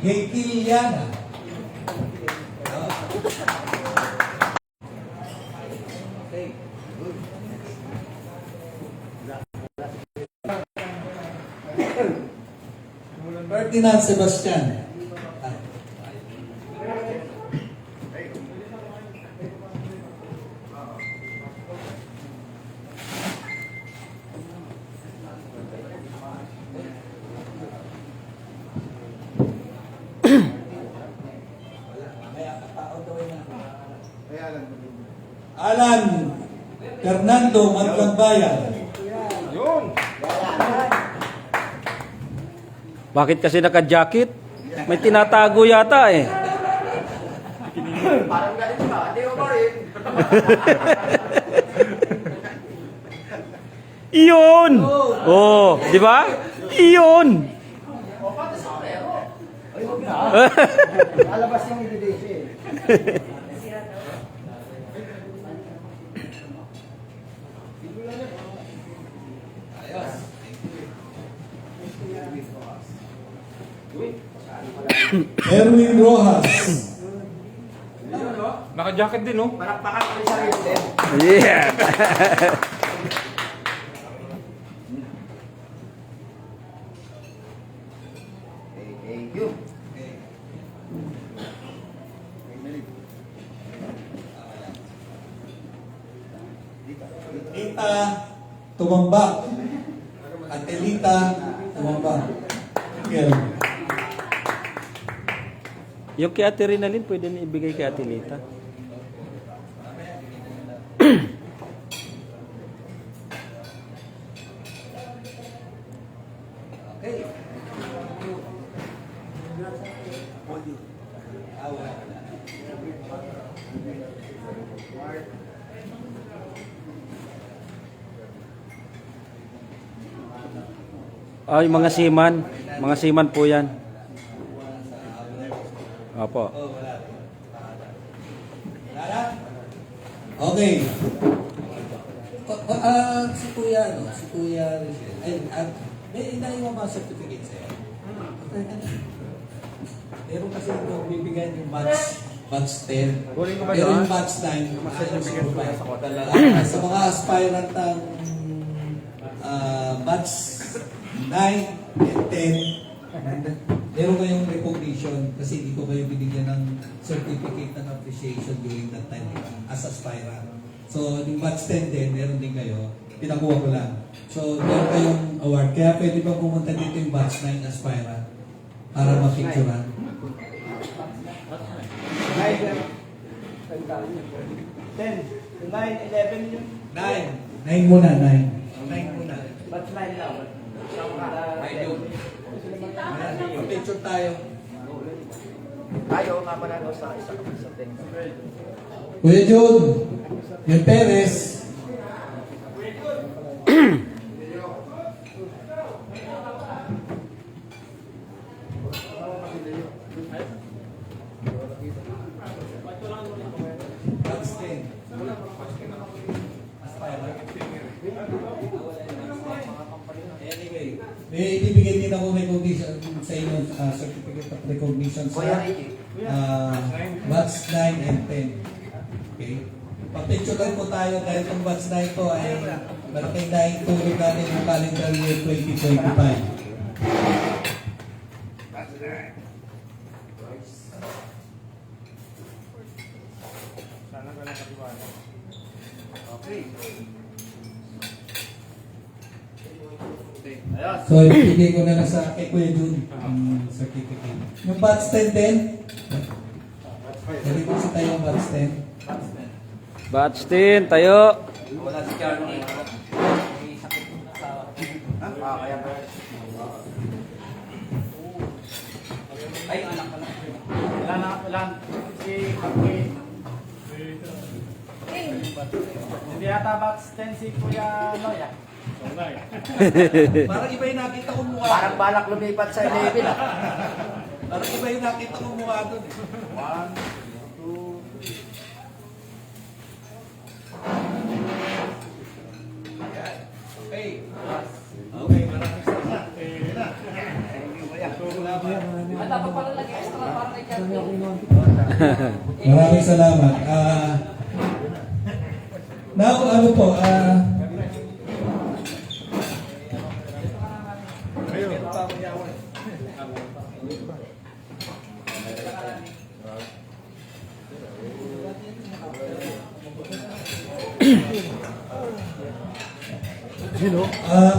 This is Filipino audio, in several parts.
Hekiliana. Ferdinand Sebastian. Alan Fernando Maglambayan. Yun. Bakit kasi naka-jacket? May tinatago yata eh. Parang galit ka. Hindi ko ba rin? Iyon! Oh, di ba? Iyon! Alabas yung ididesi eh. Erwin Rojas. Naka-jacket din, oh. Parakpakan ko rin sarili din. Yeah! Thank you. Ita Tumambak. Atelita Tumambak. Okay. Yung kay Ate Rinalyn, pwede na ibigay kay Ate Lita. Ay, mga seaman. Mga seaman po yan. Opo. Okay. Si Kuya, ano? Si Kuya Richel. Ay, may inaiwan ba certificate sa'yo? Meron kasi ito, bibigyan yung batch 10. Pero yung batch 9, sa mga aspirant ng batch 9 and 10, meron kayong recognition kasi hindi ko kayo binigyan ng certificate ng appreciation during that time as aspirant. So, yung batch 10 din, meron din kayo. Pinakuha ko lang. So, meron kayong award. Kaya pwede ba pumunta dito yung batch 9 aspirant para mapicturean? 10, 9, 11 yun. 9. 9 muna, 9. 9 muna. Ba't 9 lang? Picture tayo. Ayaw nga pala sa isa sa 10. Kuya Jun, yung Perez. Anyway, may ibibigay din ako recognition sa inyo, certificate of recognition sa batch 9 and 10. Okay? Papicturean po tayo dahil itong batch na ito ay malaking naitulog natin yung calendar year 2025. Okay. So, ibigay ko na lang sa kay Kuya Jun ang certificate. Yung batch 10 din, dali ko sa tayo yung batch 10. Batch 10, tayo. Wala si Carlo. May sakit ng asawa. Kaya ba? Ay, anak ka na. Wala. Si Kaki. Hindi yata batch 10 si Kuya Noya. Parang iba yung nakita ko mukha. Parang balak lumipat sa 11 ah. Parang iba yung nakita ko mukha doon. 1, 2. Okay. Okay, maraming salamat. Thank you, Kuya. At dapat pala lagi extra para kay Jackie. Maraming salamat. Now, ano po,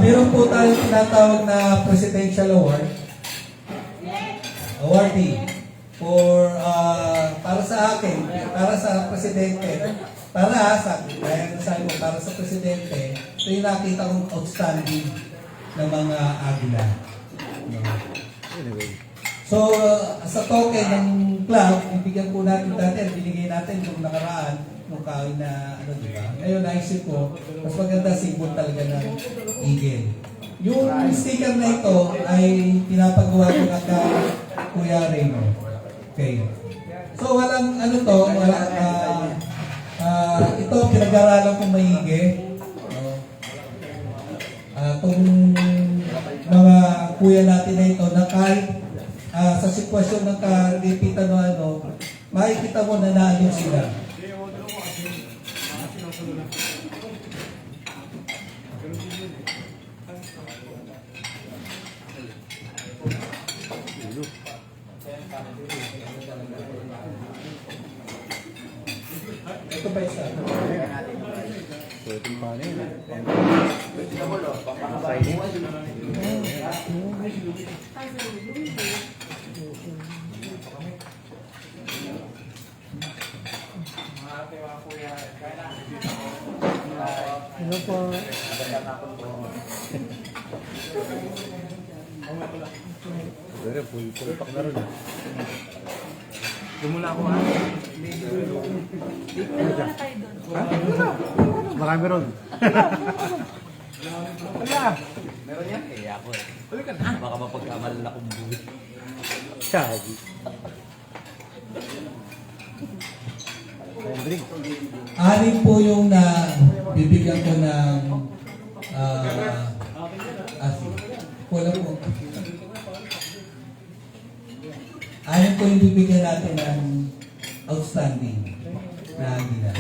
meron po tayong tinatawag na Presidential Award. Awardee for para sa akin, para sa presidente, para sa para sa presidente, ito yung nakita kong outstanding ng mga Agila. So, sa token ng club, ibigyan po natin dati, binigay natin yung nakaraan, nung kain na, ano, di ba? Ngayon, naisip ko, mas maganda symbol talaga ng eagle. Yung sticker na ito ay pinapagawa ko na ka Kuya Reno. Okay. So, walang, ano to, walang, ito, pinag-aralan kong maigi. Itong mga kuya natin na ito, na kahit sa sitwasyon ng karipitan o ano, makikita mo na naano sila. Ito pa isa. Pwede pa rin. Ano po? Pero pulpak na rin. Dumula ako ha? Marami ron. Meron yan? Eh, ako eh. Baka mapagkamalan akong buwi. Sabi. Hendrik. Anim po yung na bibigyan ko ng wala po. Anim po yung bibigyan natin ng outstanding na Agila.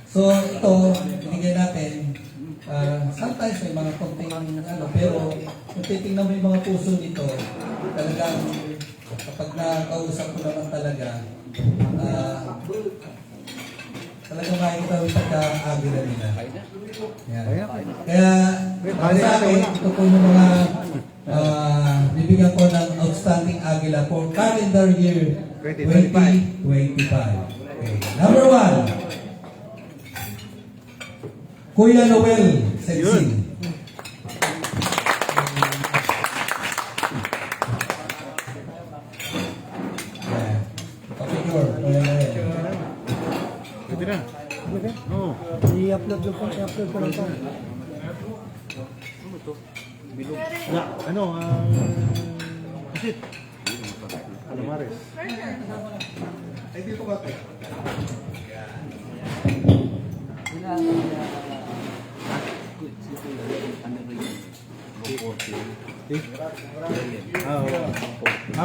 So ito, binigyan natin sometimes may mga konting ano, pero kung titingnan mo yung mga puso nito, talagang kapag nakausap ko naman talaga, talagang makikita mo yung pagka-Agila nila. Yan. Kaya sa akin, ito po yung mga bibigyan ko ng outstanding Agila for calendar year 2025. Okay. Number 1, Kuya Noel Sexy. Picture, Kuya Noel. Pwede na. Okay. Oo. I-upload ko po. I-upload ko lang po. Na, ano, Asit. Alamares. Ay, dito ka.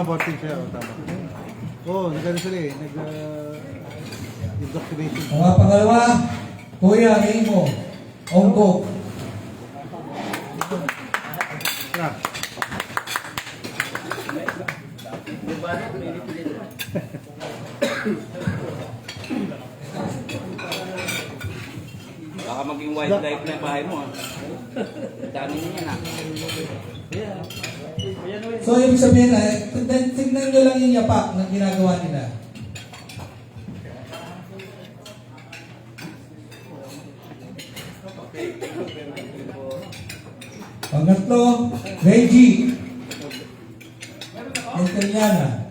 Boarding siya. Tama. Oo, nagano sila eh. Indoctrination. Mga pangalawa, Kuya Imo Onggo. Na. Baka maging wildlife na yung bahay mo ha. Dami niya na. So, ibig sabihin na, tignan nyo lang yung yapak na ginagawa nila. Pangatlo, Reggie. Italiana.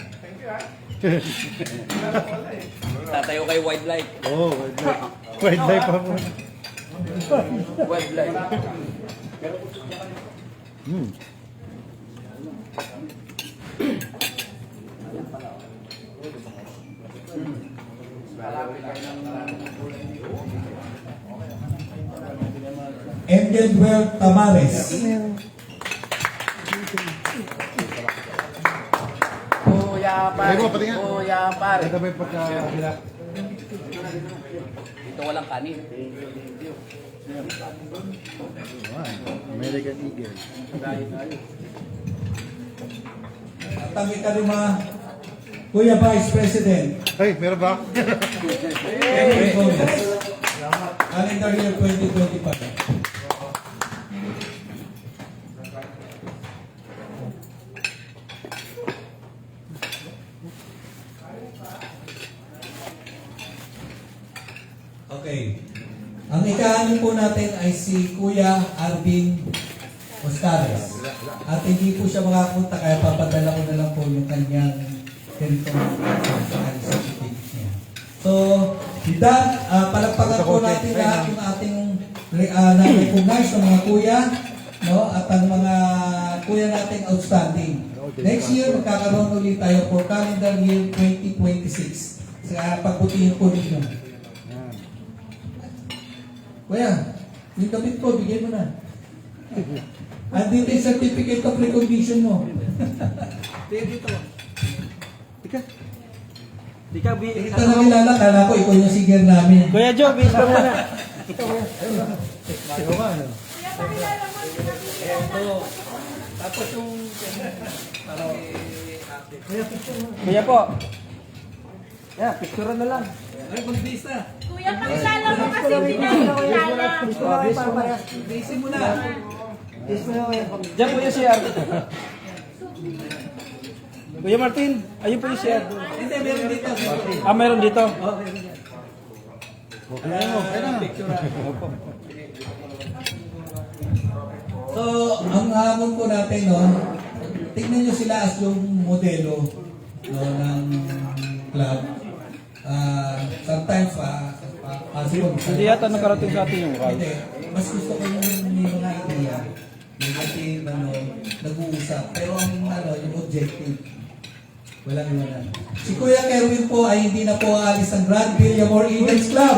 Tatayo kay wildlife. Oo, wildlife. Wildlife pa po. Wildlife. Angel Tamares. Kuya Lagay mo, pati nga. Kuya par. Ito ba yung pagkakila? Dito walang kanin. American Eagle. At kami kalima, Kuya Vice President, Ay, meron ba? Henry Gomez. Calendar year 2025. Okay. Ang ikahanin po natin ay si Kuya Arvin Oscares. At hindi po siya makakunta kaya papadala ko na lang po yung kanyang certificate niya. So, with that, palagpagan po natin lahat yung ating na-recognize ng mga kuya, no? At ang mga kuya natin outstanding. Next year, magkakaroon ulit tayo for calendar year 2026. Sa pagbutihin po ninyo. Kuya, yung damit ko, bigyan mo na. Andito yung certificate of recognition mo. Dito. Di ka, Kita na kilala, kala ko ikaw yung singer namin. Kuya Joe, bis ka muna. Tapos yung... Kuya po. Yeah, picture na lang. Ay, mag-base na. Kuya, pakilala mo kasi hindi namin kilala. Base mo na. Diyan po yung CR. Kuya Martin, ayun po yung CR. Hindi, meron dito. Ah, meron dito. Oh, meron yan. Picture na. So, ang hamon po natin, no, tignan nyo sila as yung modelo, no, ng club. Sometimes possible. Hindi yata nakarating sa atin yung Hindi. Mas gusto ko yung may mga idea. Yung kasi nag-uusap. Pero ang yung objective, walang iwanan. Si Kuya Kerwin po ay hindi na po aalis ng Grand Villamor Eagles Club.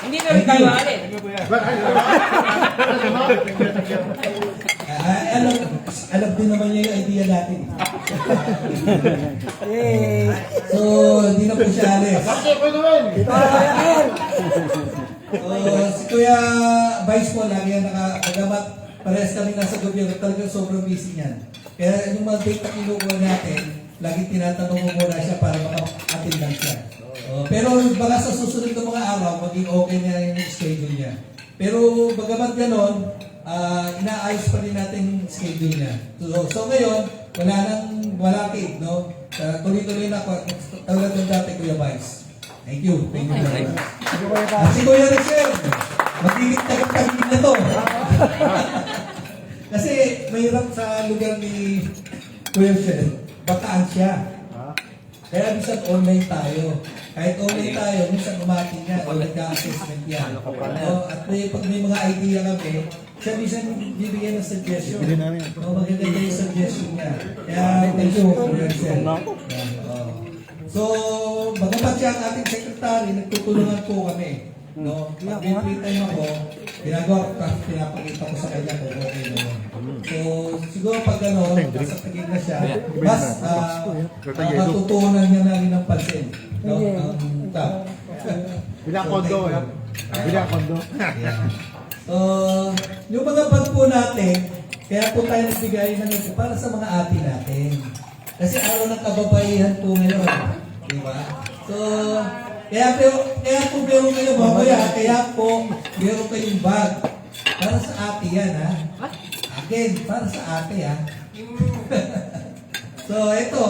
Hindi na rin tayo alis. Alam din naman niya yung idea natin. So, hindi na po siya alis. Si Kuya Vice po, lagi yan nakagamat. Parehas kami nasa gobyerno, talagang sobrang busy niyan. Kaya yung mga date na kinukuha natin, lagi tinatanong mo muna siya para maka-attend lang siya. Pero baka sa susunod ng mga araw, maging okay na yung schedule niya. Pero bagamat ganon, inaayos pa rin natin yung schedule niya. So ngayon, wala kid, no? Tuloy-tuloy na ako, talagang ng dati Kuya Vice. Thank you. Thank you very much. Si Kuya Rachel, magiging na to. Kasi mahirap sa lugar ni Kuya Rachel, bataan siya. Kaya minsan online tayo. Kahit online tayo, minsan umating yan o nagka-assessment yan. At pag may mga idea kami, siya minsan bibigyan ng suggestion. Maganda yung suggestion niya. Kaya thank you, Kuya Rachel. So, bagamat siya ang ating secretary, nagtutulungan po kami. No? Pag may free time ako, ginagawa ko kasi pinapakita ko sa kanya kung okay naman. So, siguro pag nasa tigil na siya, mas matutunan niya na rin ng pansin. No? Ang top. Bilang kondo, eh. Bilang kondo. So, yung mga bag po natin, kaya po tayo nagbigay ng ito para sa mga ate natin. Kasi araw ng kababaihan po ngayon. Diba? So, kaya po meron kayo mamaya, kaya po meron kayong bag. Para sa ate yan, ha? Again, para sa ate, ha? So, ito,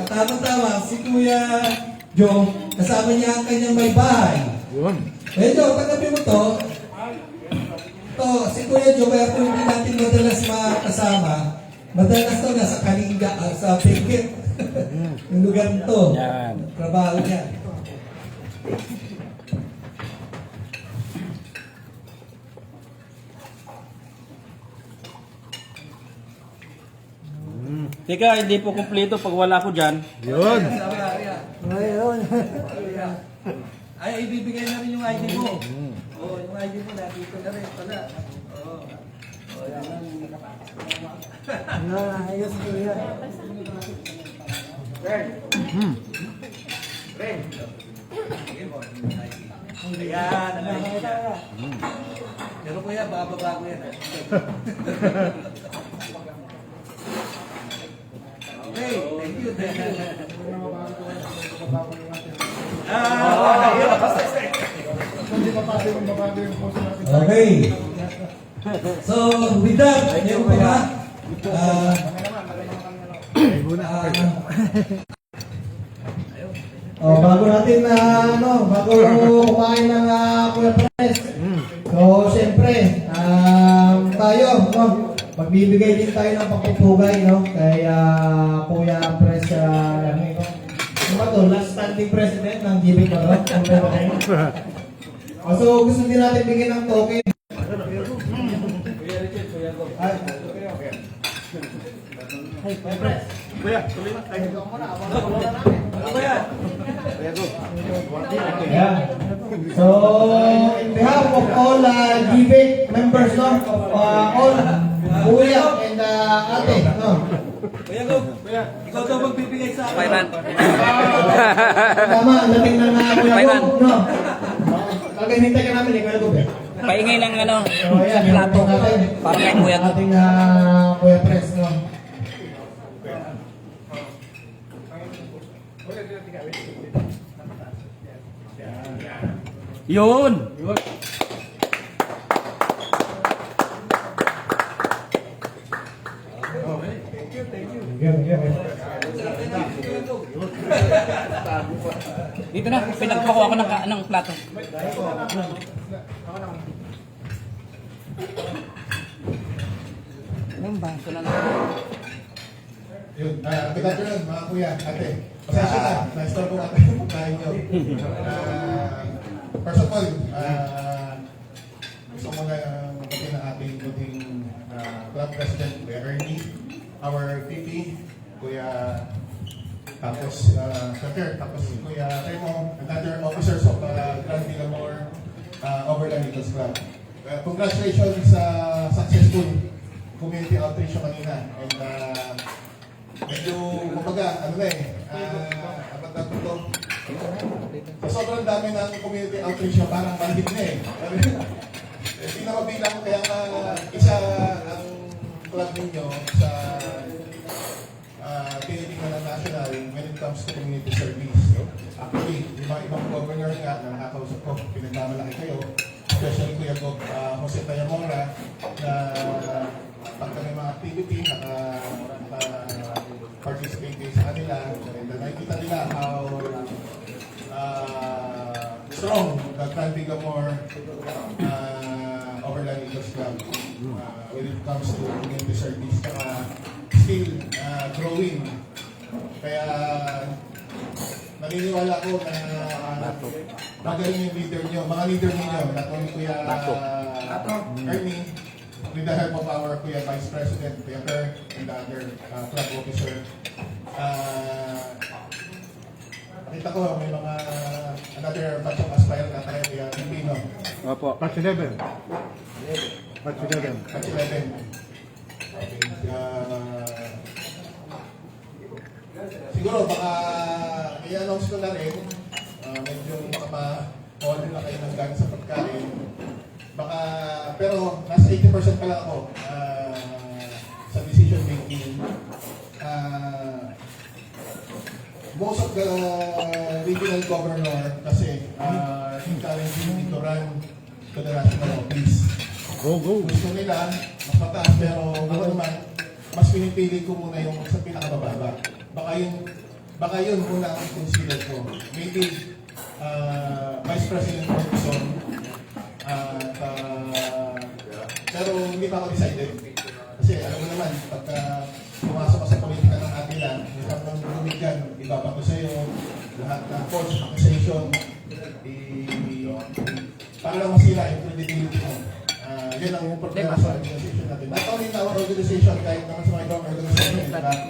tama-tama, si Kuya Joe, kasama niya ang kanyang may bahay. Medyo, tanggapin mo to. Ito, si Kuya Joe, kaya po hindi natin madalas makasama. Madalas to nasa Kalinga, sa Pigit. Yung lugar nito. Trabaho niya. Teka, hindi po kumpleto pag wala ko dyan. Yun. Ngayon. Ay, ibibigay na rin yung ID mo. Yung ID mo na dito na rin pala. Ayos ko yan. Ayan, pero kuya, baka babago yan. Okay, thank you. Okay. So, with that, meron pa ba? Bago natin bago kumain ng Kuya Pres. So, siyempre, tayo, magbibigay din tayo ng pagpupugay, kay Kuya Pres, ano ba to? Last standing president ng GB Corp. So, gusto din natin bigyan ng token. Yeah. So, in behalf of all GB members, of all Kuya and Ate, Kuya Go, ikaw daw magbibigay sa akin. Pairan. tama, ang dating ng Kuya Go, Kagahintay ka namin, Kuya Go. Paingay ng So, ayan, yung plato. natin. Para kay Kuya Go. Ating Kuya Pres, Yun! Dito na, pinagpakuha ko ng plato. Ito na lang. Yun, good afternoon mga kuya, ate. Pasensya na, na-store ko natin yung pagkain nyo. First of all, gusto ko muna mabuti na ating buting club president, Kuya Ernie, our VP, Kuya, tapos tapos Kuya Remo, and other officers of Grand Villamor Overland Eagles Club. Congratulations sa successful community outreach nyo kanina. And medyo, kumbaga, abad na ito. So, sobrang dami ng community outreach na parang bandit na Hindi na mabilang, kaya isa ang club ninyo sa tinitingnan ng national when it comes to community service. Actually, yung mga ibang governor nga na nakakausap ko, pinagmamalaki kayo, especially Kuya Bob Jose Tayamora, na pag kami mga activity, participate kayo sa kanila, and nakikita nila how strong the Grand Villamor Overland Eagles Club when it comes to community service, still growing. Kaya naniniwala ko na magaling yung leader nyo, mga leader ninyo, not only Kuya Ernie, with the help of our Kuya Vice President, Kuya Kerr, and the other club officer. Nakita ko may mga another batch of aspirant na tayo, Kuya Pino. Opo. Batch 11. Batch 11. Batch 11. Okay. Siguro baka i-announce ko na rin, medyo baka ma-hold na kayo ng gana sa pagkain. Baka, pero nasa 80% pa lang ako sa decision making. Most of the regional governor kasi encouraging me to run to the national office. Go. Gusto nila mas mataas, pero ako naman mas pinipili ko muna yung sa pinakababa. Baka yun muna ang consider ko. Maybe Vice President Robinson, pero hindi pa ako decided. Kasi alam mo naman, pagka pumasok ka sa politika ng Atila, hirap ng lumigyan, ibabato sa'yo, lahat ng false accusation, para lang masira yung credibility mo. Yun ang problema sa organization natin. Not only in our organization, kahit naman sa mga ibang organization, kapag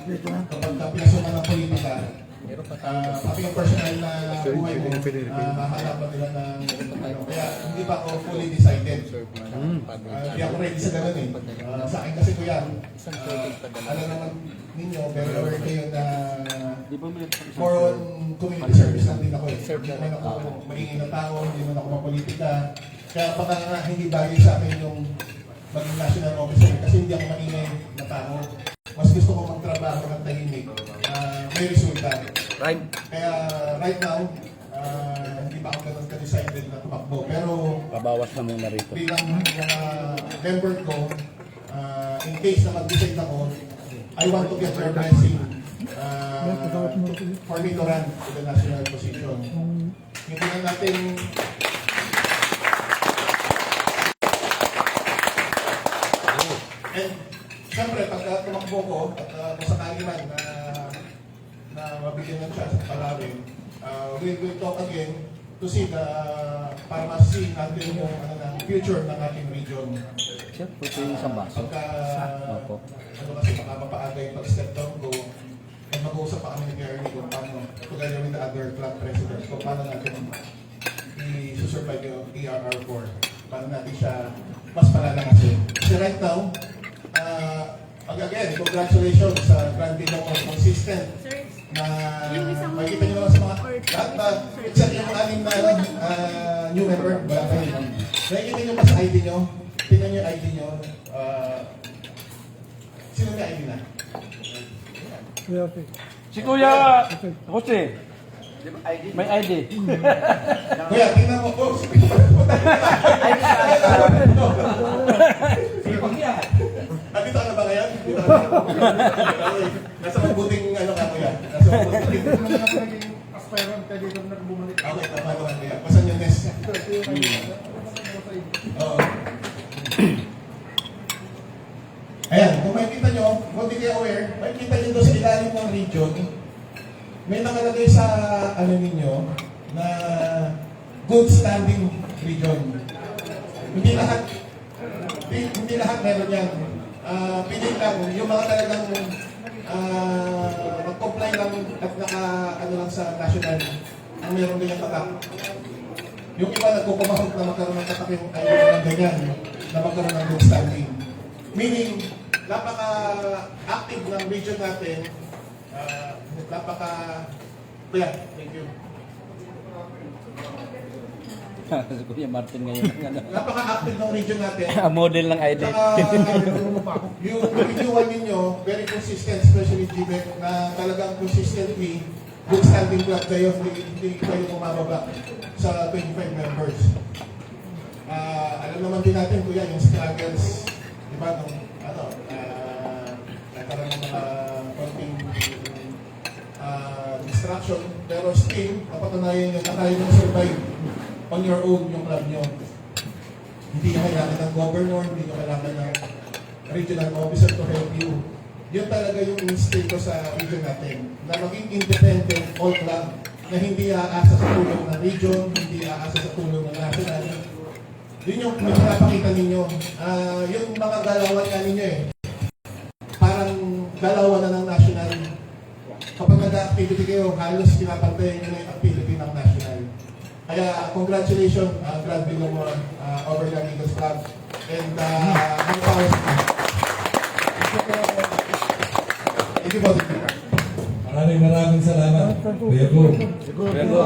pinasukan ng politika, pati yung personal na buhay mo, hahanapan nila ng ano. Kaya hindi pa ako fully decided. Hindi ako ready sa ganun eh. Sa akin kasi kuya, alam naman ninyo, very aware kayo na more on community service lang din ako eh. Hindi naman ako maingay na tao, hindi naman ako mapolitika. Kaya baka nga hindi bagay sa akin yung maging national officer kasi hindi ako maingay na tao. Mas gusto ko magtrabaho ng tahimik. May resulta. Right. Kaya right now, hindi pa ako ganun ka-decided na tumakbo. Pero Pabawas na muna rito. bilang mga member ko, in case na mag-decide ako, I want to get your blessing for me to run to the national position. Hindi na natin and siyempre, pagka tumakbo ko at kung sakali man na mabigyan ng chance at palawin, we'll talk again to see para ma-see natin yung future ng ating region. Sir, pwede yung isang baso. Pagka, Opo. kasi baka mapaaga yung pag-step down ko, and mag-uusap pa kami ni Gary kung paano, together with the other club presidents, kung paano natin i-survive yung ERR4. Paano natin siya mas palalakasin. Kasi right now, again, congratulations sa granting ng consistent na makikita nyo naman sa mga lahat na, except yung anim na new member, wala kayo. Nakikita nyo pa sa ID nyo, tingnan nyo yung ID nyo, sino may ID na? Si Kuya Jose. May ID. Kuya, tingnan mo, oh, dito ka na ba ngayon? Dito ka na. Okay. Nasa mabuting ano ka, kuya? Nasa mabuting. Okay, tama naman, kuya. Pasan yung nest? Oo. Ayan, kung makikita nyo, kung di kayo aware, makikita nyo doon sa ilalim ng region, may nakalagay sa ano ninyo na good standing region. Hindi lahat meron yan. Piling lang, yung mga talagang mag-comply lang at ano lang sa national, ang meron din yung tatak. Yung iba nagkukumahog na magkaroon ng tatak yung ayaw ng ganyan, na magkaroon ng good standing. Meaning, napaka-active ng region natin, Kuya, thank you. Si Kuya Martin ngayon. Napaka-active ng region natin. Model ng ID. Yung reviewan ninyo, very consistent, especially GBEC, na talagang consistently good standing club kayo, hindi kayo kumababa sa 25 members. Alam naman din natin, kuya, yung struggles, di ba, nagkaroon ng mga konting distraction, pero still, napatunayan nyo na kayo ng survive on your own yung club nyo. Hindi nyo kailangan ng governor, hindi nyo kailangan ng regional officer to help you. Yun talaga yung instinct ko sa region natin, na maging independent all club, na hindi aasa sa tulong ng region, hindi aasa sa tulong ng national. Yun yung pinapakita ninyo. Yung mga galawan nga ninyo parang galawan na ng national. Kapag nag-activity kayo, halos pinapantayan nyo na yung activity ng national. Kaya congratulations, Grand Billomore, Overland Eagles Club, and more power. Thank you both. Maraming salamat. Kuya Go. Kuya Go.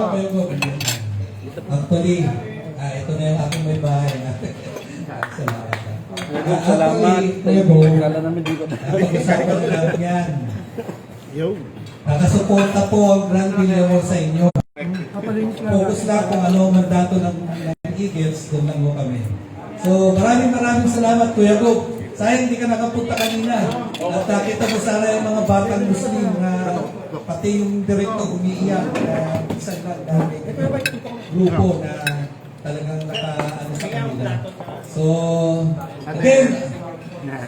Actually, ito na yung aking may bahay. Salamat. Salamat. Kuya Go. Kala namin di ko na. Napag-usapan namin yan. Yo. Nakasuporta po ang Grand Billomore sa inyo. Focus lang kung ano ang mandato ng Eagles, doon lang mo kami. So maraming salamat Kuya Go. Sayang hindi ka nakapunta kanina. At nakita mo sana yung mga batang Muslim na pati yung direktor umiiyak. Isang grupo na talagang naka-ano sa kanila. So, again,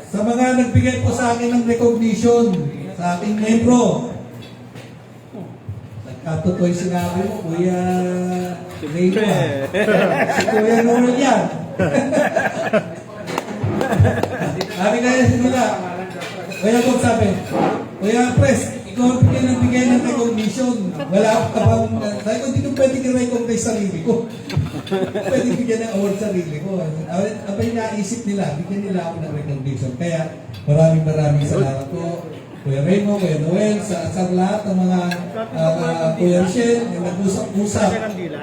sa mga nagbigay po sa akin ng recognition, sa aking membro, nagkatutoy sinabi mo, Kuya Reyma. Si Kuya Noel yan. Sabi kaya nila, Kuya Bob sabi, Kuya Pres, Ikaw bigyan ng recognition. Wala ka bang, sabi ko, hindi ko pwede i-recognize sarili ko. Pwede bigyan ng award sarili ko. Abay naisip nila, bigyan nila ako ng recognition. Kaya maraming salamat po. Kuya Remo, Kuya Noel, sa lahat ng mga Kuya Michelle, yung nag-usap-usap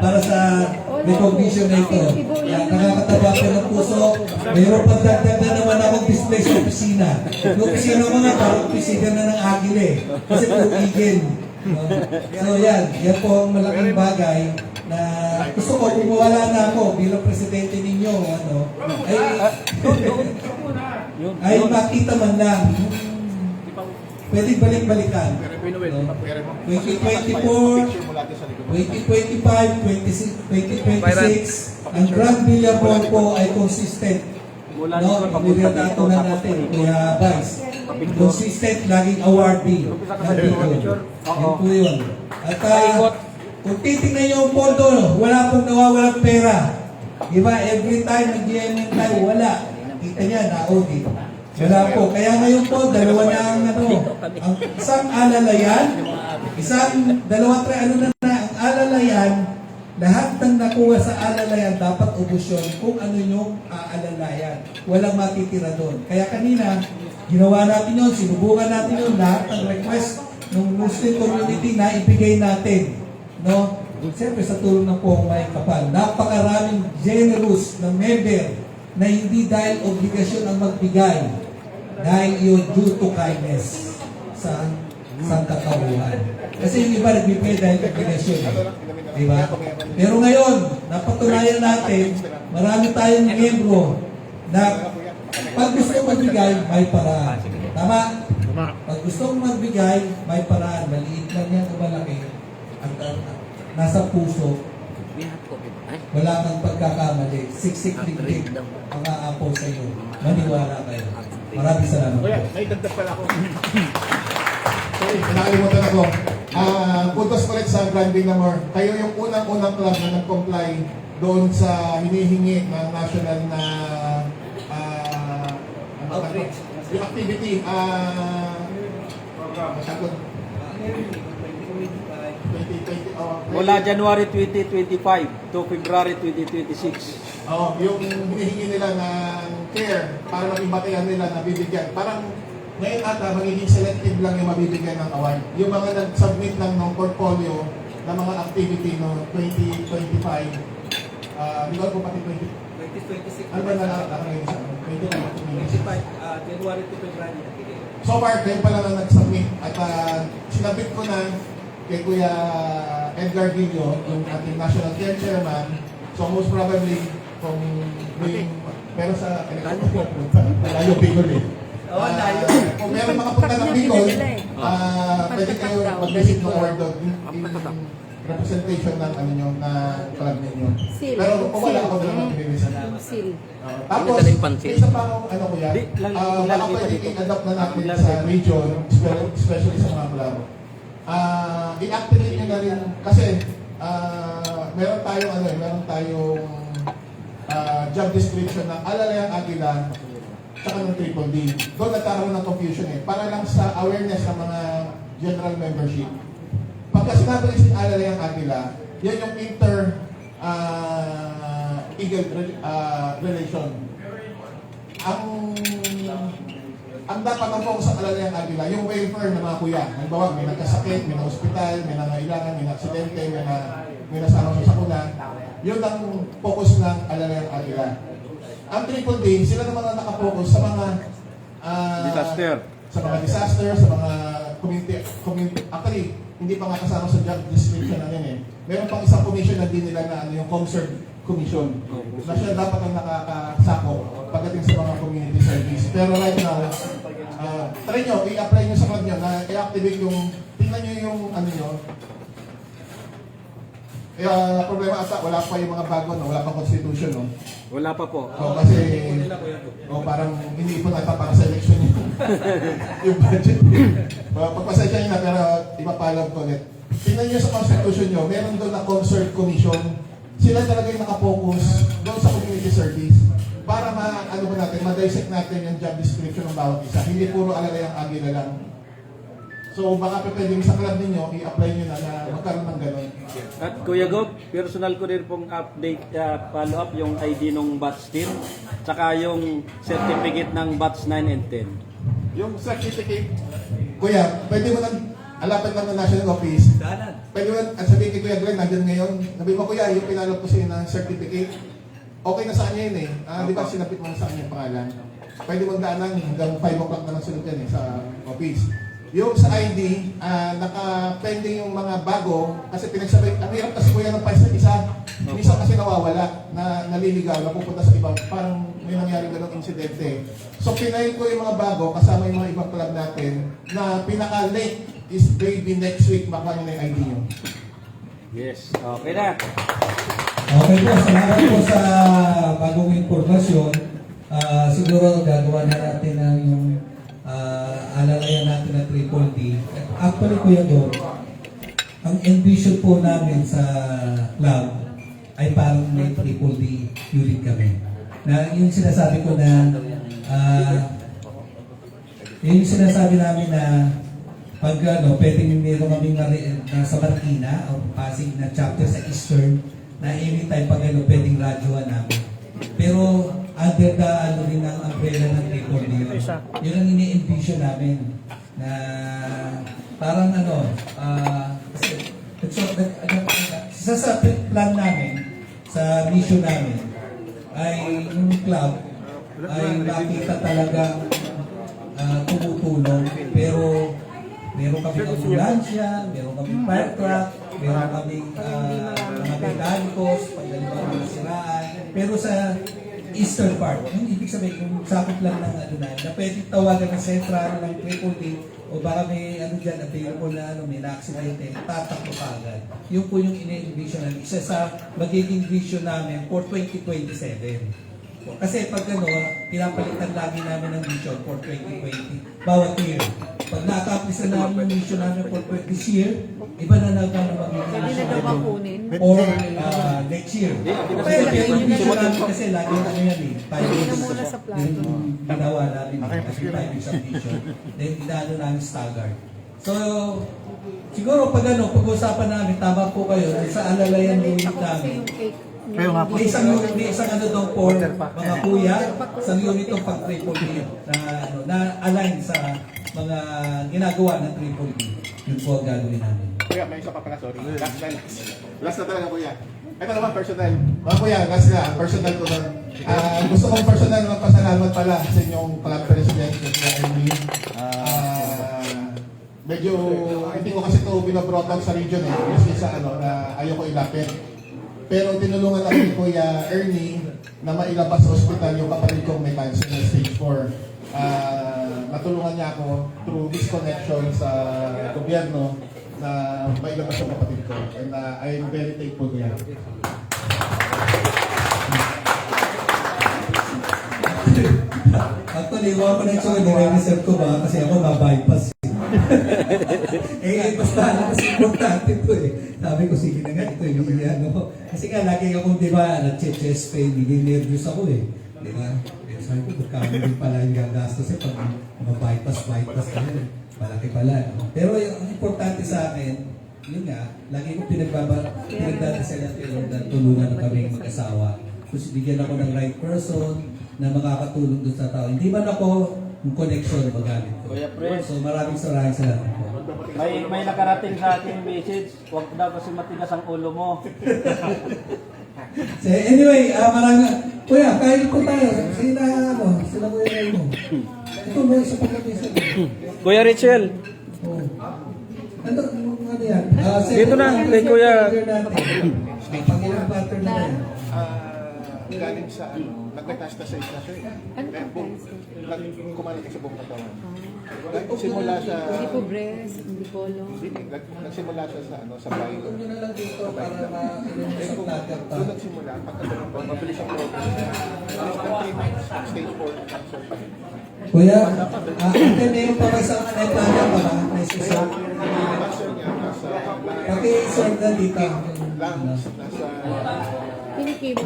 para sa recognition na ito. Nakakataba ko ng puso. Mayroon pang dagdag na naman akong display sa opisina. Yung opisina ko nga, parang opisina na ng agil eh. Kasi tuigin. So yan po ang malaking bagay na gusto ko, kung mawala na ako bilang presidente ninyo, ay makita man lang. Pwede balik-balikan. 2024, 2025, 2026, ang Grand Villa Board po ay consistent. Nilirato na natin, Kuya Vice. Consistent, laging awardee. Yan po yun. At kung titignan niyo ang pondo, wala pong nawawalang pera. Diba? Every time nag-GMN tayo, wala. Kita niya, na-audit. Wala po. Kaya ngayon po, dalawa na ang isang alalayan, ang alalayan, lahat ng nakuha sa alalayan dapat ubos yun kung ano yung aalalayan. Walang matitira doon. Kaya kanina, ginawa natin yun, sinubukan natin yun, lahat ng request ng Muslim community na ibigay natin. No? Siyempre sa tulong ng po may kapal. Napakaraming generous na member na hindi dahil obligasyon ang magbigay, dahil yun due to kindness sa sangkatauhan. Kasi yung iba nagbibigay dahil obligasyon. Diba? Pero ngayon, napatunayan natin, marami tayong miyembro na pag gusto magbigay, may paraan. Tama? Pag gusto mong magbigay, may paraan. Maliit lang yan o malaki. At nasa puso, wala kang pagkakamali. Siksik din ang aapaw sa iyo. Maniwala kayo. Maraming salamat po. May dagdag pala ako. Sorry, nakalimutan ako. Puntos ulit sa Grand Villamor. Kayo yung unang-unang club na nag-comply doon sa hinihingi ng national na Outreach. yung activity. Masyadon. 2020. Mula January 2025 to February 2026. Yung hinihingi nila ng care para mag-ibatayan nila na bibigyan. Parang ngayon ata magiging selective lang yung mabibigyan ng award. Yung mga nag-submit lang ng portfolio ng mga activity no 2025, di ba po pati 2026. ano ba nakalagay sa 25, January to February. So far, kayo pala na nag-submit at sinabit ko na kay Kuya Edgar Guillo, yung ating National Care Chairman. So most probably, kung pero sa layo Bicol eh. Kung meron makapunta ng Bicol, pwede kayo mag-visit ng award doon in representation ng ano nyo, na club ninyo. Pero kung wala ako naman i-visit. Tapos, isa pa akong ano kuya, baka pwede i-adopt na natin sa region, especially sa mga club. I-activate nyo na rin, kasi meron tayong job description ng Alalayang Agila saka ng Triple D. Doon nagkaroon ng confusion eh. Para lang sa awareness ng mga general membership. Pagka sinabi rin si Alalayang Agila, yan yung inter-eagle relation. Ang dapat ang focus sa Alalayang Agila, yung welfare ng mga kuya. Halimbawa, may nagkasakit, may na-hospital, may nangailangan, may na-aksidente, may nasama sa sakuna. Yun ang focus ng Alalayang Agila. Ang Triple D, sila naman ang nakapokus sa mga Disaster. Sa mga disaster, sa mga community. Actually, hindi pa nga kasama sa job description na yun eh. Meron pang isang commission na din nila na yung Concert Commission. Na siya dapat ang nakakasako pagdating sa mga community service. Pero right now, try nyo, i-apply nyo sa club nyo na i-activate yung, tingnan nyo yung ano nyo. Problema ata, wala pa yung mga bago, no? Wala pang constitution, no? Wala pa po. Kasi, parang iniipon ata para sa election yung budget. Pagpasensya nyo na, pero ipapalab ko ulit. Tingnan nyo sa constitution nyo, meron doon na concert commission. Sila talaga yung nakapokus doon sa community service para ma-dissect natin yung job description ng bawat isa. Hindi puro Alalayang Agila lang. So baka pwedeng sa club ninyo, i-apply nyo na magkaroon ng ganun. At Kuya Gob, personal ko rin pong update, follow up yung ID nung batch 10, tsaka yung certificate ng batch 9 and 10. Yung certificate, kuya, pwede mo nang alapit lang ng national office. Pwede mo at sabihin kay Kuya Glenn, nandyan ngayon. Sabihin mo, kuya, yung pinalap ko sa'yo ng certificate, okay na sa kanya yun eh. Di ba sinapit mo na sa kanya yung pangalan? Pwede mong daanan hanggang 5 o'clock na lang sunod yan eh, sa office. Yung sa ID, naka-pending yung mga bago, kasi pinagsabay, ang hirap kasi kuya ng paisa isa. Minsan kasi nawawala, na naliligaw, napupunta sa ibang, parang may nangyari ganong insidente. So pinayin ko yung mga bago, kasama yung mga ibang club natin, na pinaka-late is maybe next week, makuha nyo na yung ID nyo. Yes, okay na. Okay po, salamat po sa bagong impormasyon. Siguro gagawa na natin ang yung alalayan natin na Triple D. Actually, Kuya Dog, ang envision po namin sa club ay parang may Triple D unit kami. Na yung sinasabi ko na yung sinasabi namin na pag pwedeng meron kaming sa Marikina o Pasig na chapter sa Eastern na anytime pag pwedeng radyoan namin. Pero under the rin ang umbrella ng Triple D. Yun ang ini-envision namin na parang sa plan namin, sa mission namin, ay yung club ay nakita talaga tumutulong, pero meron kami ambulansya, meron kami fire truck, meron kami mga mekanikos, pagdaliban ng siraan. Pero sa eastern part, yung ibig sabihin, yung sakop lang ng na pwede tawagan ng central ng Triple D o baka may dyan available na may na-accidente, tatakbo ka agad. Yun po yung ini-envision namin. Isa sa magiging vision namin for 2027. Kasi pag pinapalitan lagi namin ng vision for 2020, bawat year. Pag na-accomplish na namin yung vision namin for this year, iba na naman ang magiging vision namin. Or next year. Pero yung vision namin kasi lagi yan eh. 5 years yung ginawa namin. Kasi 5 years ang vision. Then inaano namin staggered. So, siguro pag pag-usapan namin, tama po kayo, sa alalayan unit namin. May isang doon for mga kuya, isang unit ng pag-Triple D na align sa mga ginagawa ng Triple D. Yun po ang gagawin namin. Kuya, may isa pa pala, sorry. Last na talaga, kuya. Ito naman, personal. Mga kuya, last na, personal ko na. Gusto kong personal na magpasalamat pala sa inyong club president, Kuya Ernie. Medyo, hindi ko kasi ito binabrought out sa region eh. Kasi sa na ayoko ilapit. Pero tinulungan ako ni Kuya Ernie na mailabas sa ospital yung kapatid kong may cancer na stage 4. Natulungan niya ako through his connection sa gobyerno na mailabas yung kapatid ko. And I'm very thankful to him. Actually, iwan ko na ito, nire-reserve ko ba? Kasi ako ma-bypass. Basta kasi importante ito eh. Sabi ko, sige na nga, ito yung Kasi nga, lagi akong, di ba, nag-chest pain, nervous ako eh. Di ba? Sabi ko, magkano din pala yung gagastos eh, pag ma-bypass ka yun. Malaki pala. No? Pero yung importante sa akin, yun nga, lagi ko pinagdadasal na tulungan ng kami mag-asawa. Kasi bigyan ako ng right person na makakatulong doon sa tao. Hindi man ako yung connection magamit ko. Kuya Pres. So maraming salamat po. May nakarating sa ating message, huwag daw kasi matigas ang ulo mo. So, anyway, maraming... Kuya, kain po tayo. Sila Kuya Ray mo. Ito mo sa pagkapisag. Kuya Richel. Ano yan? Dito na, kay Kuya. Pangilang pattern na yan. Galing sa nagmetastasay na siya eh. Kumalat sa buong katawan. Nagsimula siya... Hindi po breast, hindi po long. Nagsimula siya sa bayo. Huwag nyo na lang dito para ma-ilong sa platter pa. Doon nagsimula, pagkagaling po, mabilis ang progress. Stage 4 cancer pa. Kuya, ate, meron pa ba isang platter pa ba? Necessary. Cancer niya nasa Paki-sort na dito. lungs, nasa... Pinikimo.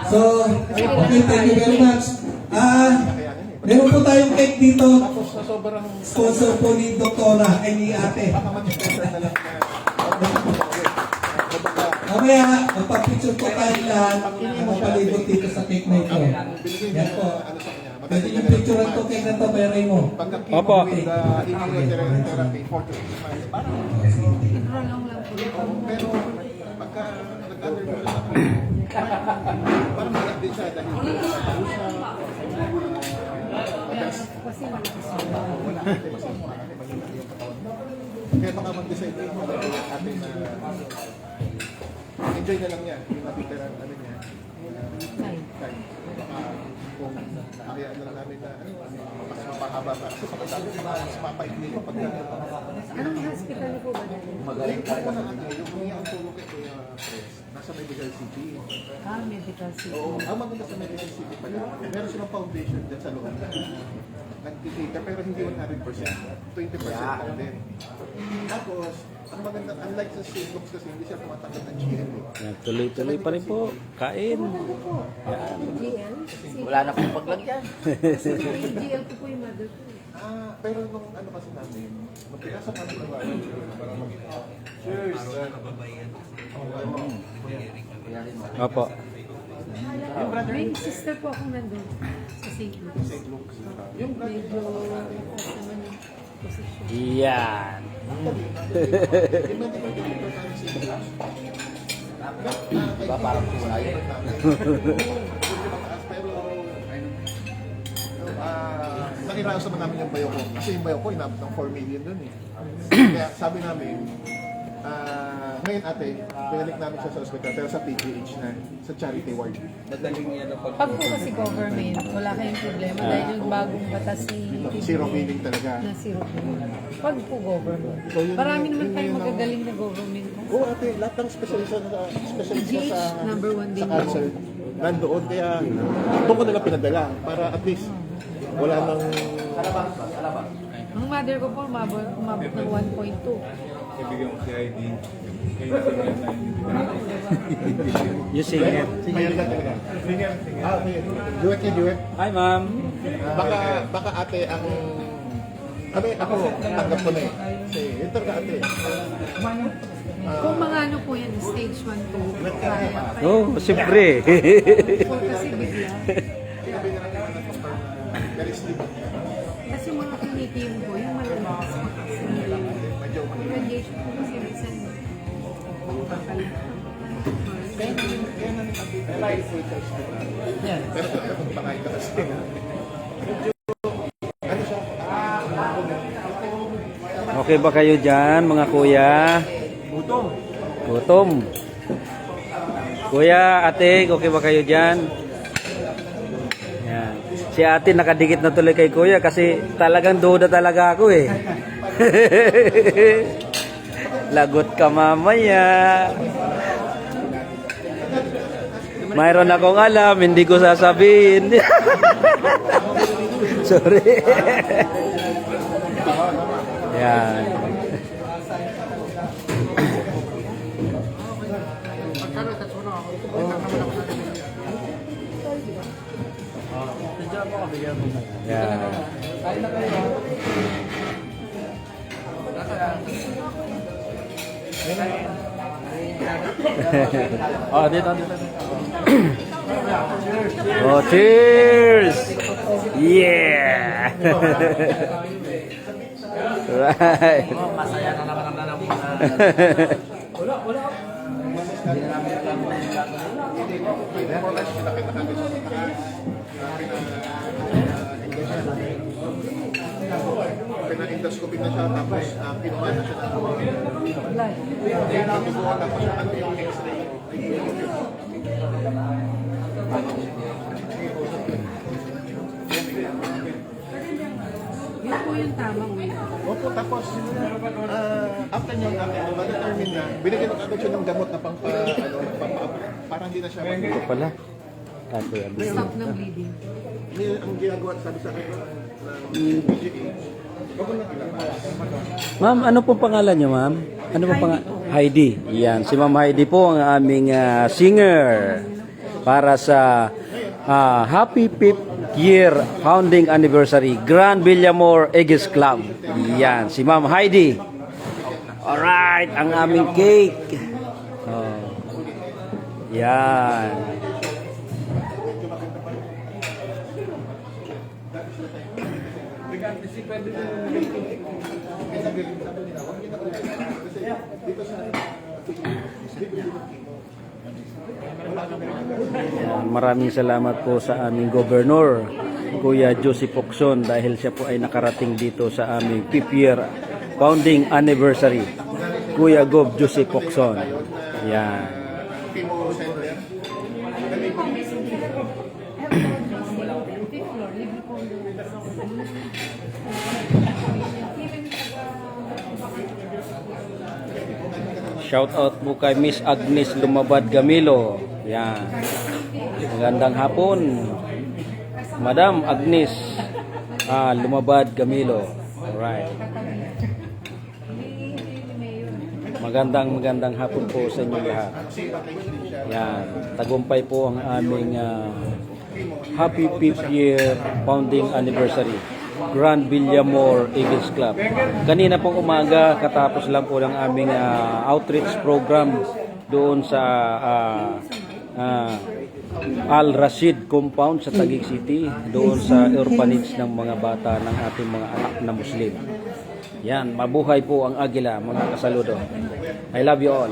So, okay, thank you very much. Meron po tayong cake dito. sobrang Sponsor po ni Doktora, ay ni ate. baka mag-sponsor na lang na Mamaya, magpapicture po tayo lahat ang palibot dito sa cake na ito. Yan po. ano sa kanya. Pwede yung picturean ko kay Ganto Peray mo. Pagka-chemo Opo. with immunotherapy 4 to 6 months, parang Prolong lang po. pero pagka nag-undergo na ako, parang malag din siya dahil Kasi malakas. kaya baka mag-decide din mo atin na enjoy na lang niya yung natitira ano niya. Time. Kahit baka kung kaya na lang namin na mas mapahaba pa. Kasi sa sabi ko mas mapaikli ko pag Anong hospital po ba dahil? magaling ko na natin yung mga ang tulog kay Kuya Fred, nasa Medical City. Medical city. Oo, ang maganda sa Medical City pala, meron silang foundation dyan sa loob. Nag-cater pero hindi 100%, 20% lang din. Tapos, ang maganda, unlike sa Silvux kasi hindi siya tumatanggap ng GL. Yan, tuloy-tuloy pa rin po. Kain. GL? Wala na pong paglagyan. Kasi yung GL ko po yung mother ko. Pero nung ano kasi namin, magpinasa kami ng Cheers! Opo. May sister po akong nandun sa St. Louis. St. Luke's. Yung medyo naman yung position. Yan. Yung medical director namin si Luke's. Diba parang kulay? Pero nakiraos naman namin yung bayo ko. Kasi yung bayo ko, inabot ng 4 million dun eh. Kaya sabi namin, ngayon ate, pinalik namin siya sa hospital, pero sa PGH na, sa charity ward. Pag po kasi government, wala kayong problema dahil yung bagong batas ni Zero billing talaga. na zero po. Pag po government, marami naman tayong magagaling na government. Oo ate, lahat ng specialista PGH, sa, number one din. sa cancer, nandoon. Kaya doon ko nila pinadala para at least wala nang... Ang mother ko po, umabot ng 1.2. You sing it. Mayroon ka talaga. Okay. Do it. Hi, ma'am. Baka ate ang... Ako, tanggap ko na eh. Kasi ito ka ate. Kung mga ano po yan, stage 1 to 5. Oh, siyempre. Kasi bigla. Sinabi na lang naman na very sleep. Kasi mga kinikim po, yung malalakas pa kasi. Medyo Yung radiation po kasi minsan papalik. kaya namin ang pero kung pakain ka kasi. Ano siya? Okay ba kayo dyan, mga kuya? Gutom. Kuya, ate, okay ba kayo dyan? Yan. Si ate nakadikit na tuloy kay kuya kasi talagang duda talaga ako eh. Lagot ka mamaya. Mayroon akong alam, hindi ko sasabihin. Sorry. Yan. Yan. Oh, dito. Oh, cheers! Yeah! Right. Masaya na naman ang nanamunan. Pina-endoscopy na siya, tapos kinuha na siya ng tapos yung x-ray. Yun po yung tamang way. Opo, tapos after niya ma-determine na, binigyan agad siya ng gamot na para hindi na siya Ito pala. Ate, Stop ng bleeding. ang ginagawa, sabi sa akin, PGH, wag mo na ilabas. Ma'am, ano pong pangalan niyo, ma'am? Ano pong pangalan? Heidi. Yan, si Ma'am Heidi po ang aming singer para sa Happy 5th year founding anniversary, Grand Villamor Eagles Club. Yan, si Ma'am Heidi. Alright, ang aming cake. Oh. Yan. Yan, maraming salamat po sa aming Governor, Kuya Josie Pocson, dahil siya po ay nakarating dito sa aming 5th year founding anniversary. Kuya Gov Josie Pocson. Yan. Shout out po kay Miss Agnes Lumabad Gamilo. Yan. Magandang hapon. Madam Agnes Lumabad Gamilo. Alright. Magandang hapon po sa inyo lahat. Yan. Tagumpay po ang aming happy 5th year founding anniversary. Grand Villamor Eagles Club. Kanina pong umaga, katapos lang po ng aming outreach program doon sa Al Rashid Compound sa Taguig City, doon sa orphanage ng mga bata ng ating mga anak na Muslim. Yan, mabuhay po ang Agila, mga kasaludo. I love you all.